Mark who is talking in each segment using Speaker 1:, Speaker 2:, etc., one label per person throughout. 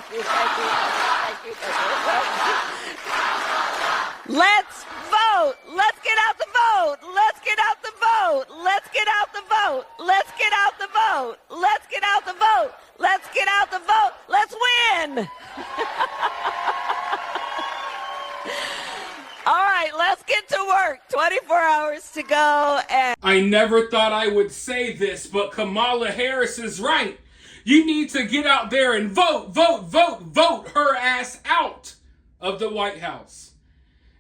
Speaker 1: Thank you. Let's vote. Let's get out the vote. Let's get out the vote. Let's get out the vote. Let's get out the vote. Let's get out the vote. Let's get out the vote. Let's win. All right, let's get to work. 24 hours to go. And
Speaker 2: I never thought I would say this, but Kamala Harris is right. You need to get out there and vote her ass out of the White House.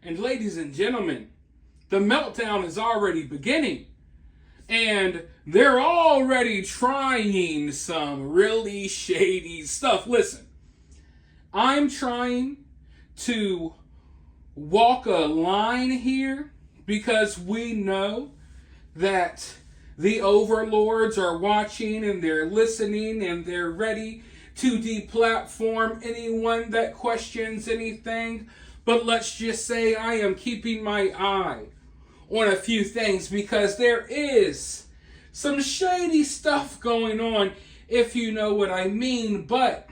Speaker 2: And ladies and gentlemen, the meltdown is already beginning. And they're already trying some really shady stuff. Listen, I'm trying to walk a line here because we know that the overlords are watching and they're listening and they're ready to deplatform anyone that questions anything. But let's just say I am keeping my eye on a few things because there is some shady stuff going on, if you know what I mean. But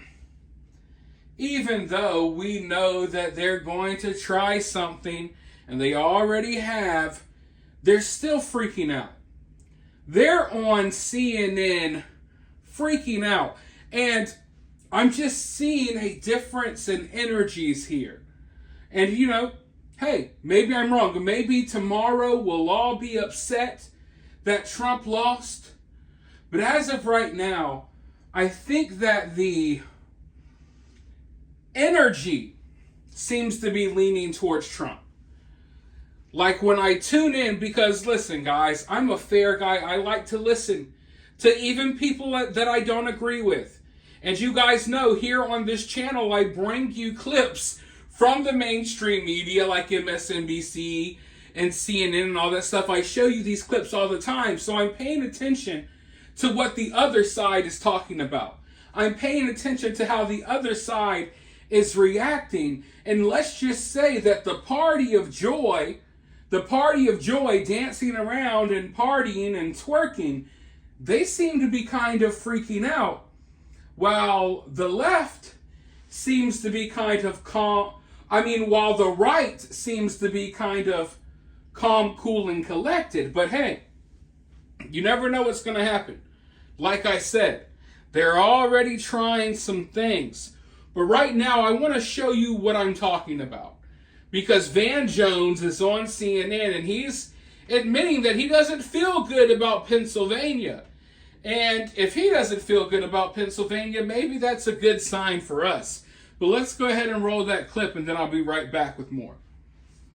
Speaker 2: even though we know that they're going to try something, and they already have, they're still freaking out. They're on CNN freaking out. And I'm just seeing a difference in energies here. And you know, hey, maybe I'm wrong. But maybe tomorrow we'll all be upset that Trump lost. But as of right now, I think that the energy seems to be leaning towards Trump. Like when I tune in, because listen guys, I'm a fair guy. I like to listen to even people that I don't agree with. And you guys know here on this channel, I bring you clips from the mainstream media like MSNBC and CNN and all that stuff. I show you these clips all the time. So I'm paying attention to what the other side is talking about. I'm paying attention to how the other side is reacting. And let's just say that the party of joy dancing around and partying and twerking, they seem to be kind of freaking out, while the left seems to be kind of calm. While the right seems to be kind of calm, cool, and collected. But hey, you never know what's going to happen. Like I said, they're already trying some things. But right now, I want to show you what I'm talking about. Because Van Jones is on CNN and he's admitting that he doesn't feel good about Pennsylvania. And if he doesn't feel good about Pennsylvania, maybe that's a good sign for us. But let's go ahead and roll that clip and then I'll be right back with more.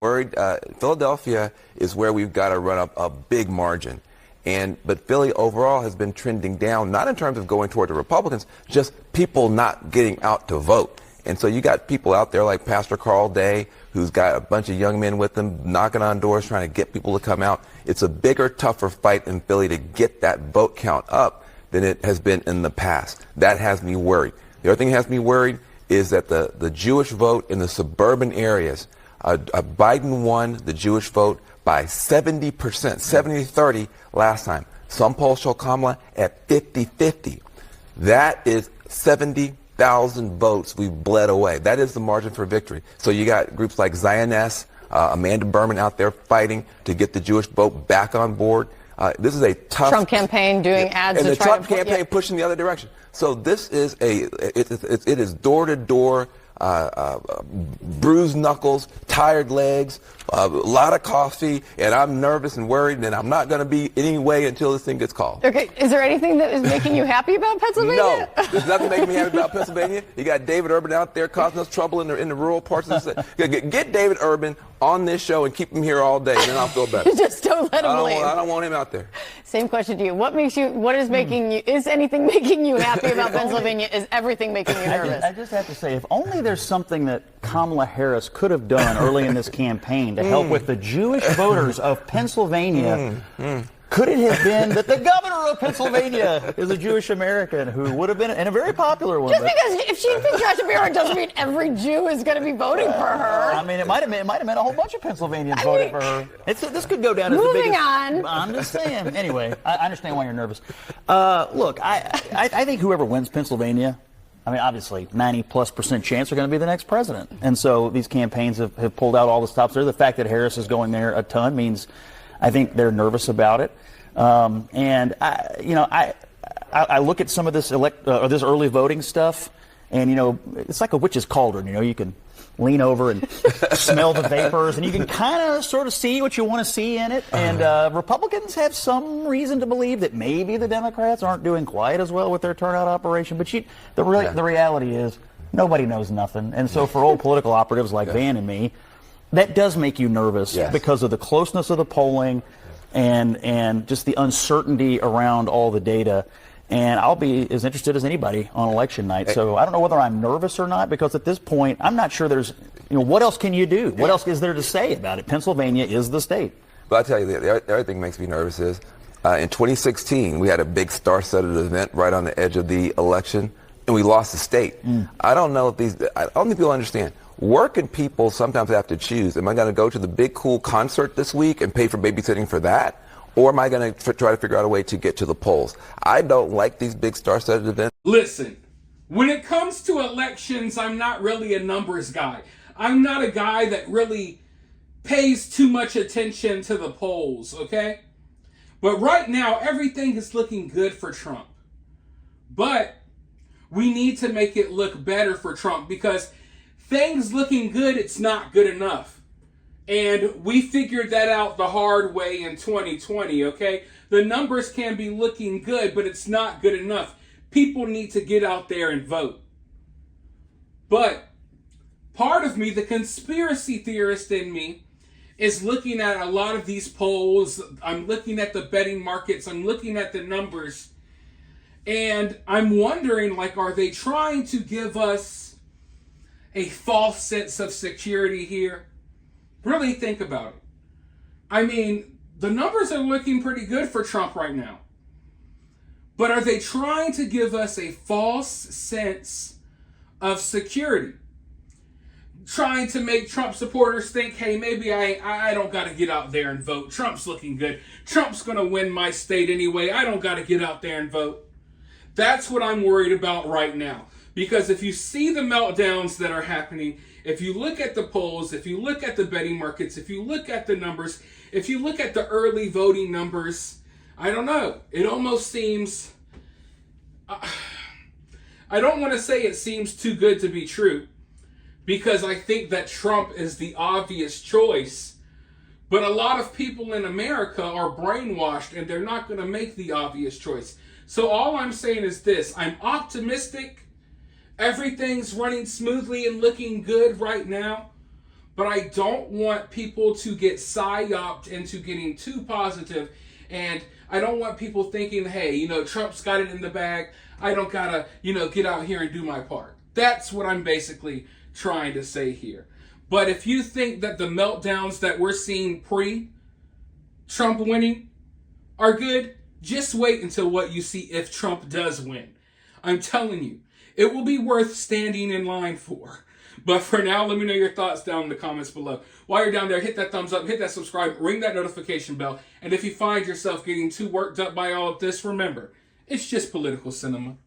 Speaker 3: Worried, Philadelphia is where we've got to run up a big margin. But Philly overall has been trending down, not in terms of going toward the Republicans, just people not getting out to vote. And so you got people out there like Pastor Carl Day, who's got a bunch of young men with him, knocking on doors, trying to get people to come out. It's a bigger, tougher fight in Philly to get that vote count up than it has been in the past. That has me worried. The other thing that has me worried is that the Jewish vote in the suburban areas, Biden won the Jewish vote by 70%, 70-30 last time. Some polls show Kamala at 50-50. That is 70,000 votes we've bled away. That is the margin for victory. So you got groups like Zioness, Amanda Berman out there fighting to get the Jewish vote back on board. This is a tough
Speaker 4: Trump campaign doing ads
Speaker 3: and
Speaker 4: to
Speaker 3: the
Speaker 4: try
Speaker 3: Trump
Speaker 4: to
Speaker 3: campaign pushing the other direction. So this is it is door to door, bruised knuckles, tired legs, a lot of coffee, and I'm nervous and worried, and I'm not going to be anyway until this thing gets called.
Speaker 4: Okay, is there anything that is making you happy about Pennsylvania?
Speaker 3: No, there's nothing making me happy about Pennsylvania. You got David Urban out there causing us trouble in the rural parts of the state. Get David Urban on this show and keep him here all day, and then I'll feel better.
Speaker 4: Just don't let him leave.
Speaker 3: I don't want him out there.
Speaker 4: Same question to you. Is anything making you happy about Pennsylvania? Is everything making you nervous?
Speaker 5: I just have to say, if only there's something that Kamala Harris could have done early in this campaign to help with the Jewish voters of Pennsylvania. Could it have been that the governor of Pennsylvania is a Jewish American who would have been, and a very popular one?
Speaker 4: Just because if she's been Josh Shapiro doesn't mean every Jew is going to be voting for her.
Speaker 5: I mean, it might have meant a whole bunch of Pennsylvanians voting for her. This could go down as the biggest.
Speaker 4: Moving on.
Speaker 5: I'm just saying. Anyway, I understand why you're nervous. Look, I think whoever wins Pennsylvania I mean, obviously, 90+% chance are going to be the next president. And so these campaigns have pulled out all the stops there. The fact that Harris is going there a ton means I think they're nervous about it. And I look at some of this this early voting stuff, and it's like a witch's cauldron. You can lean over and smell the vapors, and you can kind of sort of see what you want to see in it. And Republicans have some reason to believe that maybe the Democrats aren't doing quite as well with their turnout operation. But the reality is nobody knows nothing. And so for old political operatives like Van and me, that does make you nervous because of the closeness of the polling and just the uncertainty around all the data. And I'll be as interested as anybody on election night. So I don't know whether I'm nervous or not, because at this point, I'm not sure there's, what else can you do? What else is there to say about it? Pennsylvania is the state.
Speaker 3: But I'll tell you, the other thing that makes me nervous is in 2016, we had a big star-studded event right on the edge of the election, and we lost the state. I don't know if I don't think people understand. Working people sometimes have to choose. Am I going to go to the big, cool concert this week and pay for babysitting for that? Or am I going to try to figure out a way to get to the polls? I don't like these big star-studded events.
Speaker 2: Listen, when it comes to elections, I'm not really a numbers guy. I'm not a guy that really pays too much attention to the polls, okay? But right now, everything is looking good for Trump. But we need to make it look better for Trump, because things looking good, it's not good enough. And we figured that out the hard way in 2020, okay? The numbers can be looking good, but it's not good enough. People need to get out there and vote. But part of me, the conspiracy theorist in me, is looking at a lot of these polls. I'm looking at the betting markets. I'm looking at the numbers. And I'm wondering, are they trying to give us a false sense of security here? Really think about it. I mean, the numbers are looking pretty good for Trump right now. But are they trying to give us a false sense of security? Trying to make Trump supporters think, hey, maybe I don't got to get out there and vote. Trump's looking good. Trump's going to win my state anyway. I don't got to get out there and vote. That's what I'm worried about right now. Because if you see the meltdowns that are happening, if you look at the polls, if you look at the betting markets, if you look at the numbers, if you look at the early voting numbers, I don't know. It almost seems, I don't want to say it seems too good to be true, because I think that Trump is the obvious choice. But a lot of people in America are brainwashed, and they're not going to make the obvious choice. So all I'm saying is this: I'm optimistic. Everything's running smoothly and looking good right now, but I don't want people to get psyoped into getting too positive, and I don't want people thinking, hey, Trump's got it in the bag. I don't gotta, get out here and do my part. That's what I'm basically trying to say here. But if you think that the meltdowns that we're seeing pre-Trump winning are good, just wait until what you see if Trump does win. I'm telling you, it will be worth standing in line for. But for now, let me know your thoughts down in the comments below. While you're down there, hit that thumbs up, hit that subscribe, ring that notification bell. And if you find yourself getting too worked up by all of this, remember, it's just political cinema.